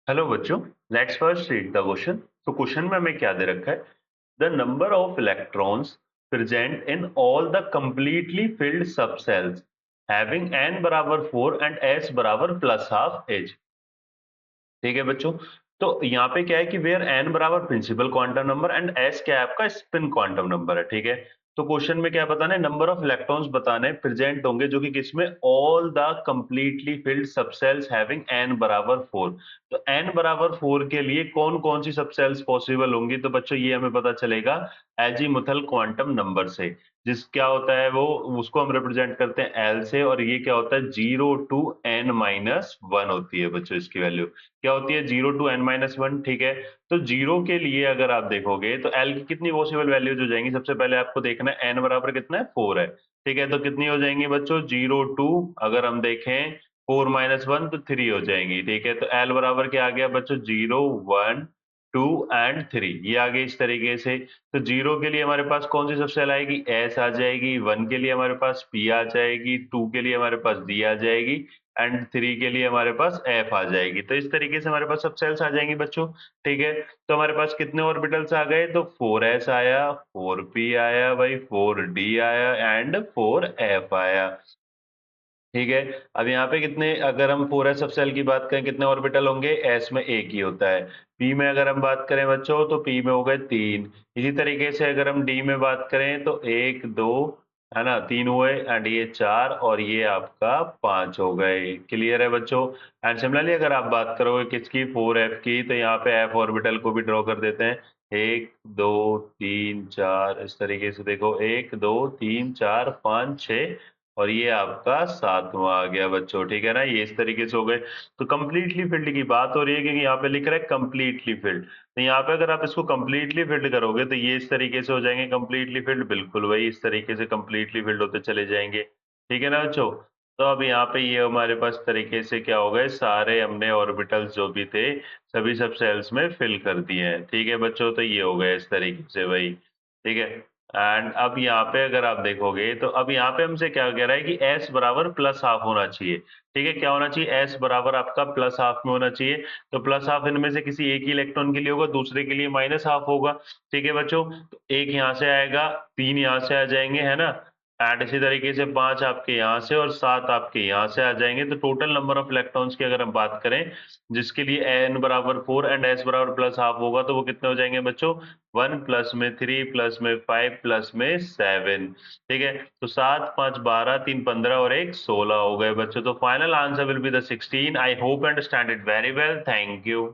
Hello बच्चों, let's first read the question. तो question में हमें क्या दे रखा है? The number of electrons present in all the completely filled sub shells having n बराबर 4 एंड s बराबर प्लस हाफ एज। ठीक है बच्चों। तो यहाँ पे क्या है कि वेयर n बराबर principal quantum number and s क्या है आपका स्पिन क्वांटम नंबर है। ठीक है। तो क्वेश्चन में क्या बताना है? नंबर ऑफ इलेक्ट्रॉन्स बताने प्रेजेंट होंगे जो कि किसमें, all the completely field subcells having n बराबर 4। तो n बराबर 4 के लिए कौन कौन सी सबसेल्स पॉसिबल होंगी? तो बच्चों ये हमें पता चलेगा एजीमुथल क्वांटम नंबर से। जिस क्या होता है वो, उसको हम रिप्रेजेंट करते हैं एल से, और ये क्या होता है 0 to n-1 होती है बच्चों। इसकी वैल्यू क्या होती है? 0 to n-1। ठीक है। तो जीरो के लिए अगर आप देखोगे तो एल की कितनी पॉसिबल वैल्यूज हो जाएंगी? सबसे पहले आपको देखना है एन बराबर कितना है, 4 है। ठीक है। तो कितनी हो जाएंगी बच्चों? 0 to, अगर हम देखें 4-1 तो 3 हो जाएंगी। ठीक है। तो एल बराबर क्या आ गया बच्चों? 0, 1, 2 एंड 3, ये आ गई इस तरीके से। तो जीरो के लिए हमारे पास कौन सी सबसेल आएगी? एस आ जाएगी। 1 के लिए हमारे पास पी आ जाएगी। 2 के लिए हमारे पास डी आ जाएगी। एंड 3 के लिए हमारे पास एफ आ जाएगी। तो इस तरीके से हमारे पास सब सेल्स आ जाएंगी बच्चों। ठीक है। तो हमारे पास कितने ऑर्बिटल्स आ गए? तो 4s आया, 4p आया भाई, 4d आया एंड 4f आया। ठीक है। अब यहाँ पे कितने, अगर हम 4s सब सेल की बात करें कितने ऑर्बिटल होंगे? s में एक ही होता है। p में अगर हम बात करें बच्चों तो p में हो गए 3। इसी तरीके से अगर हम d में बात करें तो 1 2, है ना, 3 हुए एंड ये 4 और ये आपका 5 हो गए। क्लियर है बच्चों? एंड सिमिलरली अगर आप बात करोगे किसकी, 4f की, तो यहाँ पे f ऑर्बिटल को भी ड्रॉ कर देते हैं। 1 2 3 4, इस तरीके से देखो, 1 2 3 4 5 6, और ये आपका सातवां आ गया बच्चों। ठीक है ना, ये इस तरीके से हो गए। तो कंप्लीटली फिल्ड की बात हो रही है क्योंकि यहाँ पे लिख रहा है कंप्लीटली फिल्ड। तो यहाँ पे अगर आप इसको कंप्लीटली फिल्ड करोगे तो ये इस तरीके से हो जाएंगे कंप्लीटली फिल्ड, बिल्कुल वही इस तरीके से कंप्लीटली फिल्ड होते चले जाएंगे। ठीक है ना बच्चों? तो अब यहाँ पे ये हमारे पास तरीके से क्या हो गए, सारे हमने ऑर्बिटल्स जो भी थे सभी सब सेल्स में फिल कर दिए हैं। ठीक है बच्चों, तो ये हो गए इस तरीके से भाई। ठीक है। एंड अब यहाँ पे अगर आप देखोगे तो अब यहाँ पे हमसे क्या कह रहा है कि s बराबर प्लस हाफ होना चाहिए। ठीक है। क्या होना चाहिए? s बराबर आपका प्लस हाफ में होना चाहिए। तो प्लस हाफ इनमें से किसी एक ही इलेक्ट्रॉन के लिए होगा, दूसरे के लिए माइनस हाफ होगा। ठीक है बच्चों। तो एक यहाँ से आएगा, 3 यहाँ से आ जाएंगे, है ना। एंड इसी तरीके से 5 आपके यहाँ से और 7 आपके यहाँ से आ जाएंगे। तो टोटल नंबर ऑफ इलेक्ट्रॉन्स की अगर हम बात करें जिसके लिए n बराबर 4 एंड s बराबर प्लस हाफ होगा, तो वो कितने हो जाएंगे बच्चों? 1 प्लस में 3 प्लस में 5 प्लस में 7। ठीक है। तो 7 5 12 3 15 और 1 16 हो गए बच्चों। तो final answer will be the 16। I hope understand it very well. Thank you.